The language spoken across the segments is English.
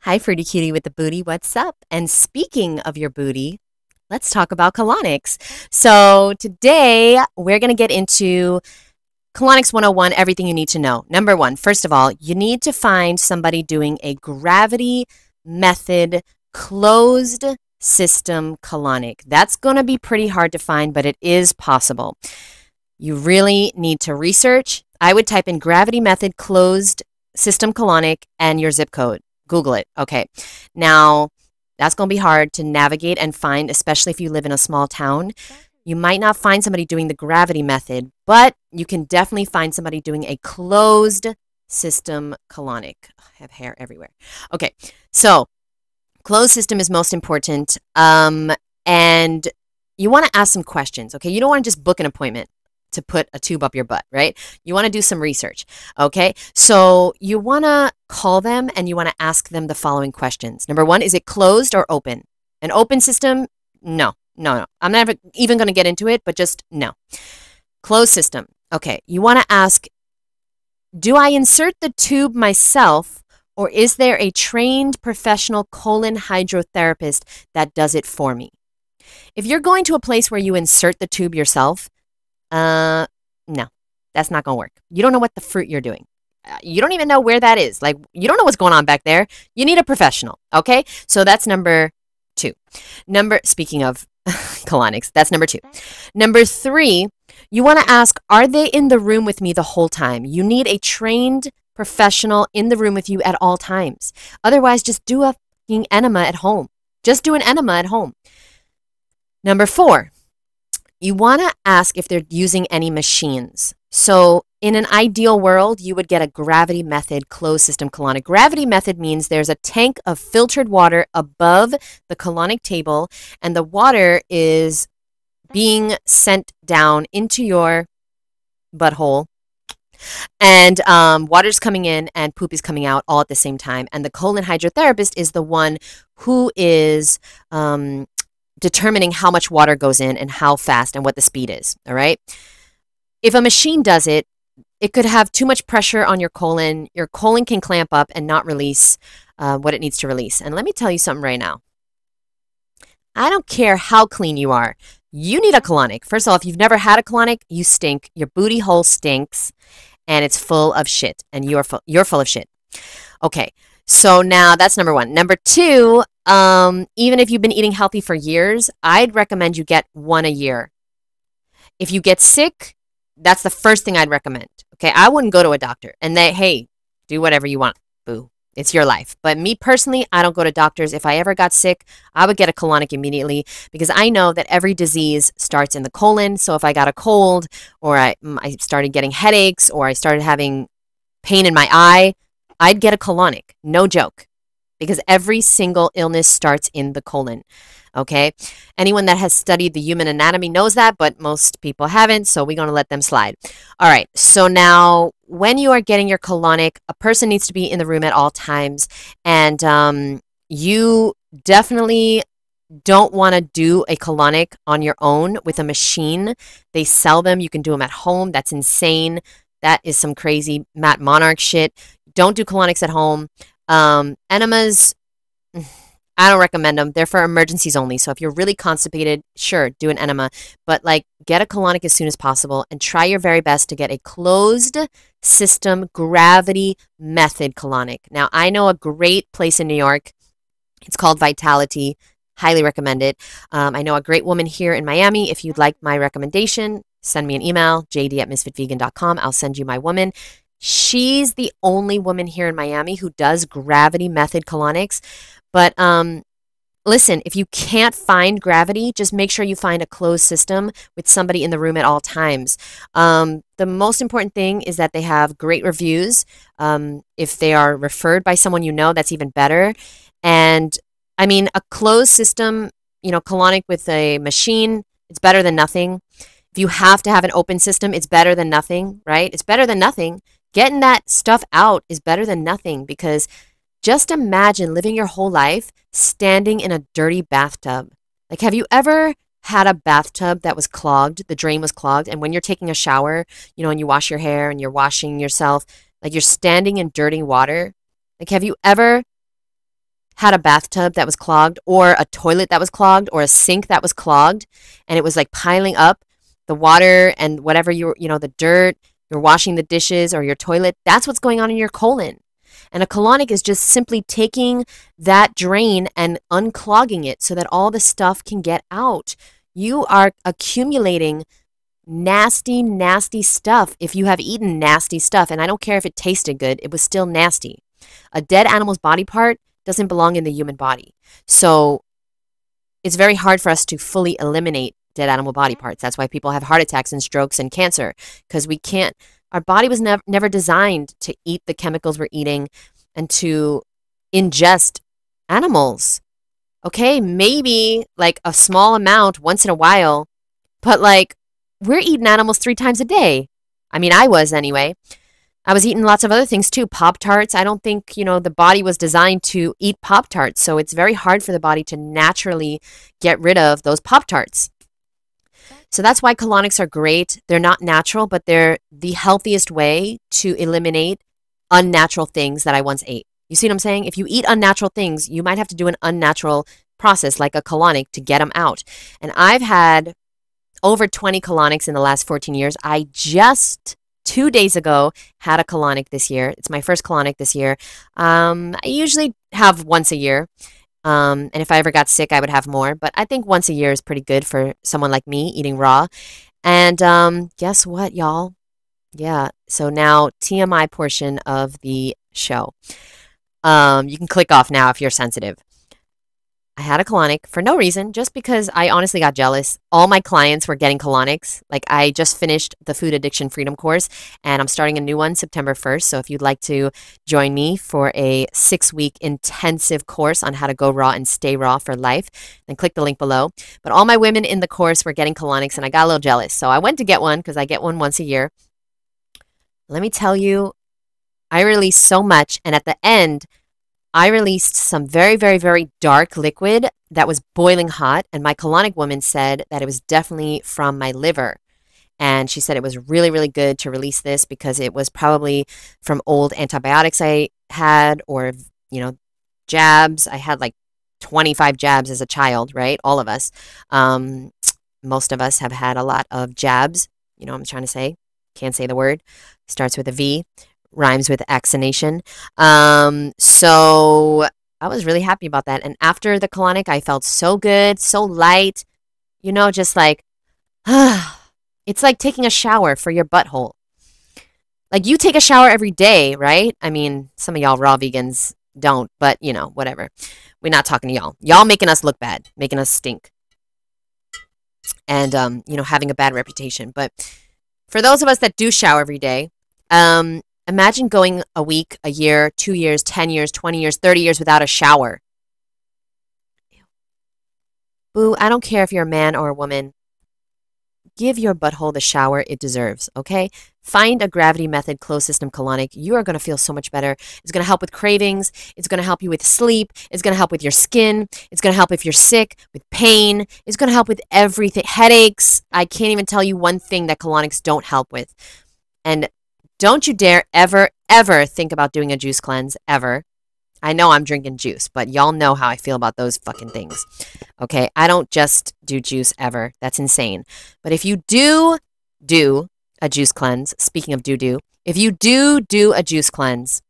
Hi, Fruity Cutie with the booty. What's up? And speaking of your booty, let's talk about colonics. So today we're going to get into Colonics 101, everything you need to know. Number one, first of all, you need to find somebody doing a gravity method closed system colonic. That's going to be pretty hard to find, but it is possible. You really need to research. I would type in gravity method closed system colonic and your zip code. Google it. Okay. Now, that's going to be hard to navigate and find, especially if you live in a small town. You might not find somebody doing the gravity method, but you can definitely find somebody doing a closed system colonic. I have hair everywhere. Okay. So, closed system is most important. And you want to ask some questions. Okay. You don't want to just book an appointment to put a tube up your butt, right? You want to do some research, okay? So you want to call them and you want to ask them the following questions. Number one, is it closed or open? An open system? No. I'm never even going to get into it, but just no. Closed system. Okay, you want to ask, do I insert the tube myself or is there a trained professional colon hydrotherapist that does it for me? If you're going to a place where you insert the tube yourself, no, that's not going to work. You don't know what the fruit you're doing. You don't even know where that is. Like, you don't know what's going on back there. You need a professional, okay? So that's number two. Speaking of colonics, that's number two. Number three, you want to ask, are they in the room with me the whole time? You need a trained professional in the room with you at all times. Otherwise, just do a fucking enema at home. Just do an enema at home. Number four, you want to ask if they're using any machines. So in an ideal world, you would get a gravity method closed system colonic. Gravity method means there's a tank of filtered water above the colonic table, and the water is being sent down into your butthole. And water's coming in and poop is coming out all at the same time. And the colon hydrotherapist is the one who is determining how much water goes in and how fast and what the speed is, all right? If a machine does it, it could have too much pressure on your colon. Your colon can clamp up and not release what it needs to release. And let me tell you something right now. I don't care how clean you are. You need a colonic. First of all, if you've never had a colonic, you stink. Your booty hole stinks, and it's full of shit, and you're full of shit. Okay, so now that's number one. Number two, even if you've been eating healthy for years, I'd recommend you get one a year. If you get sick, that's the first thing I'd recommend. Okay, I wouldn't go to a doctor and hey, do whatever you want. Boo. It's your life. But me personally, I don't go to doctors. If I ever got sick, I would get a colonic immediately because I know that every disease starts in the colon. So if I got a cold or I started getting headaches or I started having pain in my eye, I'd get a colonic. No joke. Because every single illness starts in the colon, okay? Anyone that has studied the human anatomy knows that, but most people haven't, so we're going to let them slide. All right, so now when you are getting your colonic, a person needs to be in the room at all times, and you definitely don't want to do a colonic on your own with a machine. They sell them. You can do them at home. That's insane. That is some crazy Matt Monarch shit. Don't do colonics at home. Enemas, I don't recommend them. They're for emergencies only. So if you're really constipated, sure, do an enema. But like, get a colonic as soon as possible and try your very best to get a closed system gravity method colonic. Now, I know a great place in New York. It's called Vitality. Highly recommend it. I know a great woman here in Miami. If you'd like my recommendation, send me an email, jd@Ms.FitVegan.com. I'll send you my woman. She's the only woman here in Miami who does gravity method colonics. But listen, if you can't find gravity, just make sure you find a closed system with somebody in the room at all times. The most important thing is that they have great reviews. If they are referred by someone you know, that's even better. And I mean, a closed system, colonic with a machine, it's better than nothing. If you have to have an open system, it's better than nothing, right? It's better than nothing. Getting that stuff out is better than nothing because just imagine living your whole life standing in a dirty bathtub. Like, have you ever had a bathtub that was clogged, the drain was clogged, and when you're taking a shower, and you wash your hair and you're washing yourself, like you're standing in dirty water? Like, have you ever had a bathtub that was clogged, or a toilet that was clogged, or a sink that was clogged, and it was like piling up the water and whatever the dirt, you're washing the dishes or your toilet, that's what's going on in your colon. And a colonic is just simply taking that drain and unclogging it so that all the stuff can get out. You are accumulating nasty, nasty stuff if you have eaten nasty stuff. And I don't care if it tasted good, it was still nasty. A dead animal's body part doesn't belong in the human body. So it's very hard for us to fully eliminate dead animal body parts. That's why people have heart attacks and strokes and cancer, because we can't. Our body was never designed to eat the chemicals we're eating and to ingest animals. Okay, maybe like a small amount once in a while, but like we're eating animals 3 times a day. I mean, I was anyway. I was eating lots of other things too. Pop-Tarts. I don't think, the body was designed to eat Pop-Tarts. So it's very hard for the body to naturally get rid of those Pop-Tarts. So that's why colonics are great. They're not natural, but they're the healthiest way to eliminate unnatural things that I once ate. You see what I'm saying? If you eat unnatural things, you might have to do an unnatural process like a colonic to get them out. And I've had over 20 colonics in the last 14 years. I just 2 days ago had a colonic this year. It's my first colonic this year. I usually have once a year. And if I ever got sick, I would have more. But I think once a year is pretty good for someone like me eating raw. And guess what, y'all? Yeah. So now TMI portion of the show. You can click off now if you're sensitive. I had a colonic for no reason, just because I honestly got jealous. All my clients were getting colonics. Like, I just finished the Food Addiction Freedom course, and I'm starting a new one September 1st. So if you'd like to join me for a 6-week intensive course on how to go raw and stay raw for life, then click the link below. But all my women in the course were getting colonics, and I got a little jealous. So I went to get one because I get one once a year. Let me tell you, I released so much, and at the end, I released some very, very, very dark liquid that was boiling hot, and my colonic woman said that it was definitely from my liver. And she said it was really, really good to release this because it was probably from old antibiotics I had, or, jabs. I had like 25 jabs as a child, right? All of us. Most of us have had a lot of jabs. You know what I'm trying to say? Can't say the word. Starts with a V. Rhymes with vaccination. So I was really happy about that. And after the colonic, I felt so good, so light, just like, it's like taking a shower for your butthole. Like, you take a shower every day, right? I mean, some of y'all raw vegans don't, but whatever. We're not talking to y'all. Y'all making us look bad, making us stink. And, having a bad reputation. But for those of us that do shower every day, imagine going a week, a year, 2 years, 10 years, 20 years, 30 years without a shower. Boo, I don't care if you're a man or a woman. Give your butthole the shower it deserves, okay? Find a gravity method closed system colonic. You are going to feel so much better. It's going to help with cravings. It's going to help you with sleep. It's going to help with your skin. It's going to help if you're sick, with pain. It's going to help with everything. Headaches. I can't even tell you one thing that colonics don't help with. And don't you dare ever, ever think about doing a juice cleanse, ever. I know I'm drinking juice, but y'all know how I feel about those fucking things. Okay, I don't just do juice ever. That's insane. But if you do a juice cleanse, speaking of if you do a juice cleanse,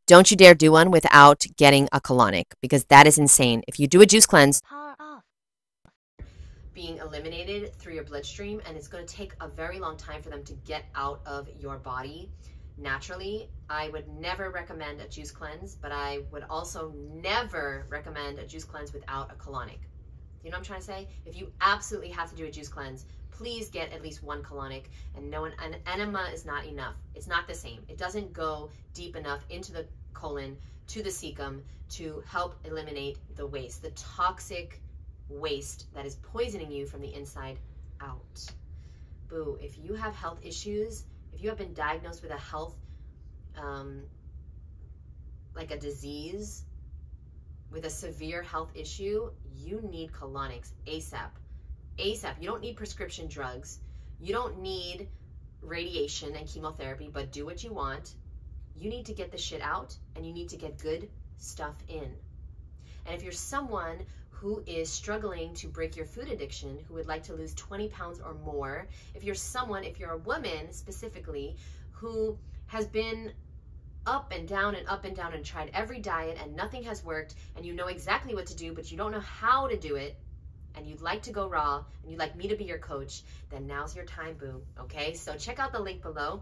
don't you dare do one without getting a colonic, because that is insane. If you do a juice cleanse, being eliminated through your bloodstream, and it's going to take a very long time for them to get out of your body naturally. I would never recommend a juice cleanse, but I would also never recommend a juice cleanse without a colonic. You know what I'm trying to say? If you absolutely have to do a juice cleanse, please get at least one colonic. And no, an enema is not enough. It's not the same. It doesn't go deep enough into the colon, to the cecum, to help eliminate the waste, the toxic waste that is poisoning you from the inside out. Boo, if you have health issues, if you have been diagnosed with a health, like a disease, with a severe health issue, you need colonics ASAP. ASAP. You don't need prescription drugs. You don't need radiation and chemotherapy, but do what you want. You need to get the shit out, and you need to get good, stuff in. And if you're someone who is struggling to break your food addiction, who would like to lose 20 pounds or more, if you're a woman specifically, who has been up and down and tried every diet and nothing has worked, and you know exactly what to do, but you don't know how to do it, and you'd like to go raw, and you'd like me to be your coach, then now's your time, boo, okay? So check out the link below.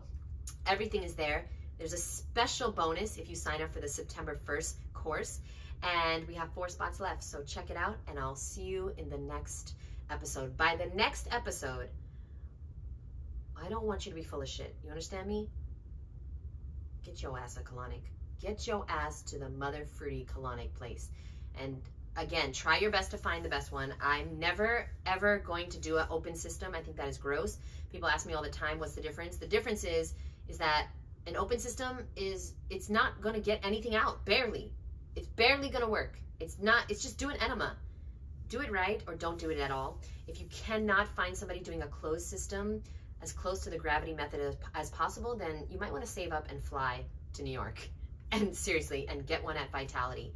Everything is there. There's a special bonus if you sign up for the September 1st course, and we have 4 spots left, so check it out, and I'll see you in the next episode. By the next episode, I don't want you to be full of shit. You understand me? Get your ass a colonic. Get your ass to the mother fruity colonic place. And again, try your best to find the best one. I'm never, ever going to do an open system. I think that is gross. People ask me all the time, what's the difference? The difference is that an open system it's not going to get anything out, barely. It's barely going to work. It's just do an enema. Do it right or don't do it at all. If you cannot find somebody doing a closed system as close to the gravity method as possible, then you might want to save up and fly to New York. And seriously, and get one at Vitality,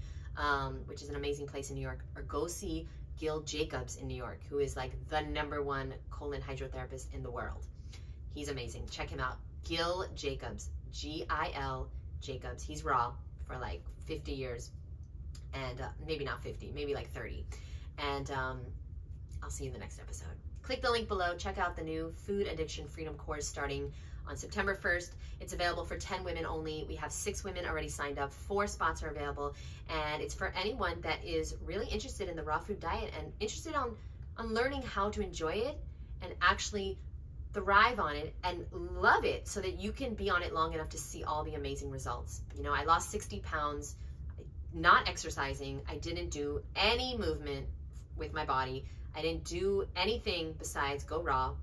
which is an amazing place in New York. Or go see Gil Jacobs in New York, who is like the #1 colon hydrotherapist in the world. He's amazing. Check him out. Gil Jacobs, G-I-L Jacobs. He's raw for like 50 years, and maybe not 50, maybe like 30. And I'll see you in the next episode. Click the link below. Check out the new Food Addiction Freedom course starting on September 1st. It's available for 10 women only. We have 6 women already signed up. 4 spots are available, and it's for anyone that is really interested in the raw food diet and interested on learning how to enjoy it and actually thrive on it and love it, so that you can be on it long enough to see all the amazing results. You know, I lost 60 pounds not exercising. I didn't do any movement with my body. I didn't do anything besides go raw,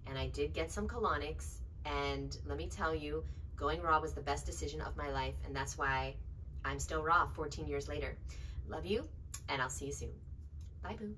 and I did get some colonics, and let me tell you, going raw was the best decision of my life, and that's why I'm still raw 14 years later. Love you, and I'll see you soon. Bye, boo.